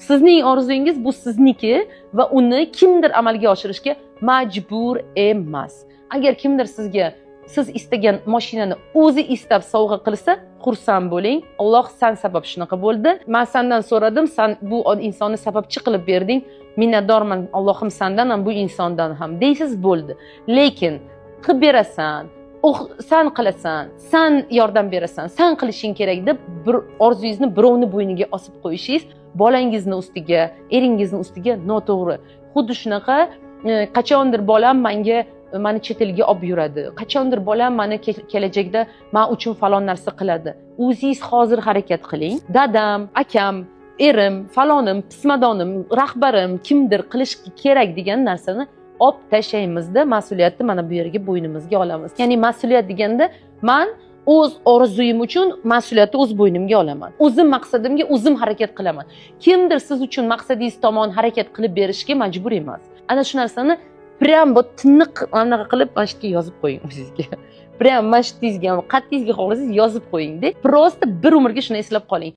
Sizning orzungiz bu sizniki va uni kimdir amalga oshirishga majbur emas. Agar kimdir sizga siz istagan mashinani o'zi istab sovg'a qilsa, xursand bo'ling. Alloh sen sabab shunaqa bo'ldi. Men sendan so'radim, sen bu insonni sababchi qilib berding. Minnatdorman Allohim sendan ham bu insondan ham deysiz bo'ldi. Lekin qilib berasan, sen qilasan, sen yordam berasan, sen qilishing kerak deb bir orzungizni birovni bo'yniga osib qo'yishingiz bolangizni ustiga, eringizni ustiga noto'g'ri. Xuddi shunaqa qachondir bolam menga mani chet elga olib yuradi. Qachondir bolam mani kelajakda men uchun falon narsa qiladi. O'zingiz hozir harakat qiling. Dadam, akam, erim, falonim, pismadonim, rahbarim kimdir qilish kerak degan narsani olib tashlaymizda, mas'uliyatni mana bu yerga bo'ynimizga olamiz. Ya'ni mas'uliyat deganda men o'z orzuyim uchun mas'uliyatni o'z bo'ynimga olaman. O'zim maqsadimga o'zim harakat qilaman. Kimdir siz uchun maqsadingiz tomon harakat qilib berishga majbur emas. Ana shu narsani prям bu tiniq anaqa qilib mana shu yerga yozib qo'ying o'zingizga. Prям mana shu tizga, qattingizga xohlasangiz yozib qo'ying-da. Просто bir umrga shuni eslab qoling.